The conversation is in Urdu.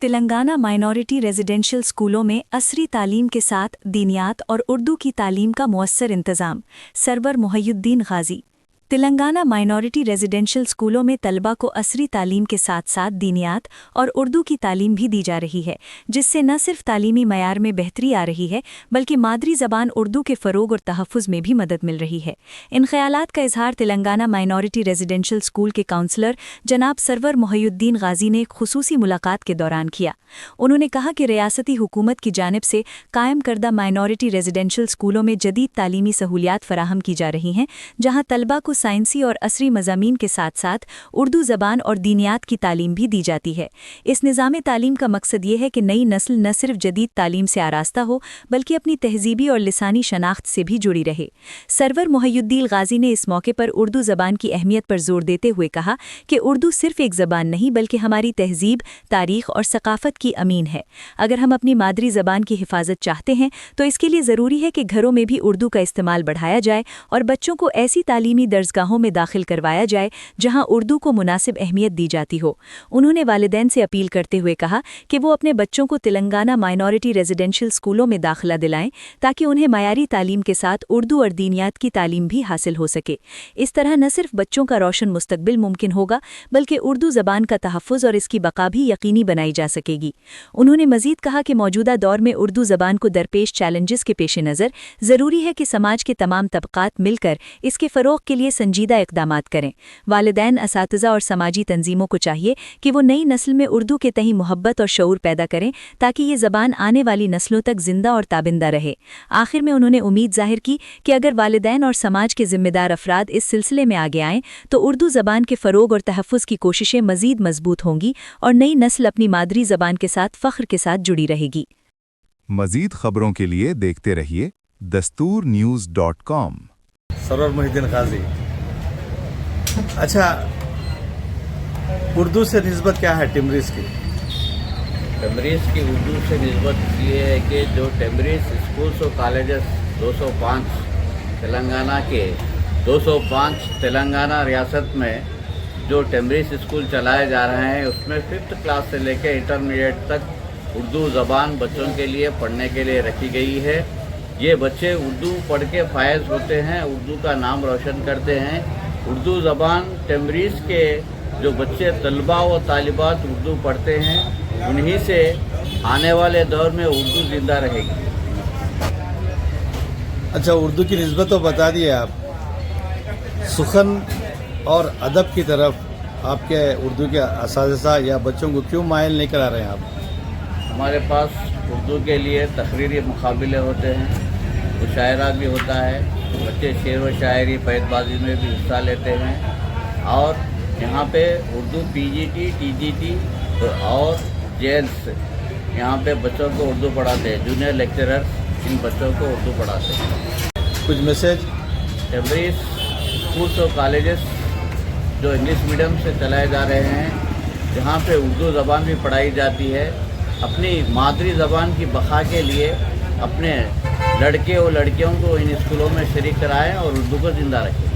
تلنگانہ مائنورٹی ریزیڈینشل اسکولوں میں عصری تعلیم کے ساتھ دینیات اور اردو کی تعلیم کا مؤثر انتظام۔ سرور محی الدین غازی۔ تلنگانہ مائنورٹی ریزیڈینشل اسکولوں میں طلبہ کو عصری تعلیم کے ساتھ ساتھ دینیات اور اردو کی تعلیم بھی دی جا رہی ہے، جس سے نہ صرف تعلیمی معیار میں بہتری آ رہی ہے بلکہ مادری زبان اردو کے فروغ اور تحفظ میں بھی مدد مل رہی ہے۔ ان خیالات کا اظہار تلنگانہ مائنورٹی ریزیڈینشل اسکول کے کاؤنسلر جناب سرور محی الدین غازی نے ایک خصوصی ملاقات کے دوران کیا۔ انہوں نے کہا کہ ریاستی حکومت کی جانب سے قائم کردہ مائنورٹی ریزیڈینشل اسکولوں میں جدید تعلیمی سہولیات فراہم کی جا رہی ہیں، جہاں طلبہ کو سائنسی اور عصری مضامین کے ساتھ ساتھ اردو زبان اور دینیات کی تعلیم بھی دی جاتی ہے۔ اس نظام تعلیم کا مقصد یہ ہے کہ نئی نسل نہ صرف جدید تعلیم سے آراستہ ہو بلکہ اپنی تہذیبی اور لسانی شناخت سے بھی جڑی رہے۔ سرور محی الدین غازی نے اس موقع پر اردو زبان کی اہمیت پر زور دیتے ہوئے کہا کہ اردو صرف ایک زبان نہیں بلکہ ہماری تہذیب، تاریخ اور ثقافت کی امین ہے۔ اگر ہم اپنی مادری زبان کی حفاظت چاہتے ہیں تو اس کے لیے ضروری ہے کہ گھروں میں بھی اردو کا استعمال بڑھایا جائے اور بچوں کو ایسی تعلیمی درسگاہوں میں داخل کروایا جائے جہاں اردو کو مناسب اہمیت دی جاتی ہو۔ انہوں نے والدین سے اپیل کرتے ہوئے کہا کہ وہ اپنے بچوں کو تلنگانہ مائنورٹی ریزیڈینشل اسکولوں میں داخلہ دلائیں تاکہ انہیں معیاری تعلیم کے ساتھ اردو اور دینیات کی تعلیم بھی حاصل ہو سکے۔ اس طرح نہ صرف بچوں کا روشن مستقبل ممکن ہوگا بلکہ اردو زبان کا تحفظ اور اس کی بقا بھی یقینی بنائی جا سکے گی۔ انہوں نے مزید کہا کہ موجودہ دور میں اردو زبان کو درپیش چیلنجز کے پیش نظر ضروری ہے کہ سماج کے تمام طبقات مل کر اس کے فروغ کے لیے سنجیدہ اقدامات کریں۔ والدین، اساتذہ اور سماجی تنظیموں کو چاہیے کہ وہ نئی نسل میں اردو کے تئیں محبت اور شعور پیدا کریں تاکہ یہ زبان آنے والی نسلوں تک زندہ اور تابندہ رہے۔ آخر میں انہوں نے امید ظاہر کی کہ اگر والدین اور سماج کے ذمہ دار افراد اس سلسلے میں آگے آئیں تو اردو زبان کے فروغ اور تحفظ کی کوششیں مزید مضبوط ہوں گی اور نئی نسل اپنی مادری زبان کے ساتھ فخر کے ساتھ جڑی رہے گی۔ مزید خبروں کے لیے دیکھتے رہیے dasturnews.com۔ سرور محی الدین غازی۔ اچھا، اردو سے نسبت کیا ہے ٹمریز کی؟ ٹمریز کی اردو سے نسبت یہ ہے کہ جو ٹمریز اسکولس اور کالجز 205 تلنگانہ کے 205 تلنگانہ ریاست میں جو ٹمریز اسکول چلائے جا رہے ہیں اس میں 5th کلاس سے لے کے انٹرمیڈیٹ تک اردو زبان بچوں کے لیے پڑھنے کے لیے رکھی گئی ہے۔ یہ بچے اردو پڑھ کے فائز ہوتے ہیں، اردو کا نام روشن کرتے ہیں۔ اردو زبان ٹمریز کے جو بچے طلباء و طالبات اردو پڑھتے ہیں انہی سے آنے والے دور میں اردو زندہ رہے گی۔ اچھا، اردو کی نسبت تو بتا دیے آپ، سخن اور ادب کی طرف آپ کے اردو کے اساتذہ یا بچوں کو کیوں مائل نہیں کرا رہے ہیں آپ؟ ہمارے پاس اردو کے لیے تقریری مقابلے ہوتے ہیں، مشاعرہ بھی ہوتا ہے، بچے شعر و شاعری بیت بازی میں بھی حصہ لیتے ہیں، اور یہاں پہ اردو PGT TGT اور جیلس یہاں پہ بچوں کو اردو پڑھاتے ہیں، جونیئر لیکچررز ان بچوں کو اردو پڑھاتے ہیں۔ کچھ میسج؟ ٹمریز اسکولس اور کالجز جو انگلش میڈیم سے چلائے جا رہے ہیں جہاں پہ اردو زبان بھی پڑھائی جاتی ہے، اپنی مادری زبان کی بقا کے لیے اپنے لڑکے اور لڑکیوں کو ان اسکولوں میں شریک کرائیں اور اردو کو زندہ رکھیں۔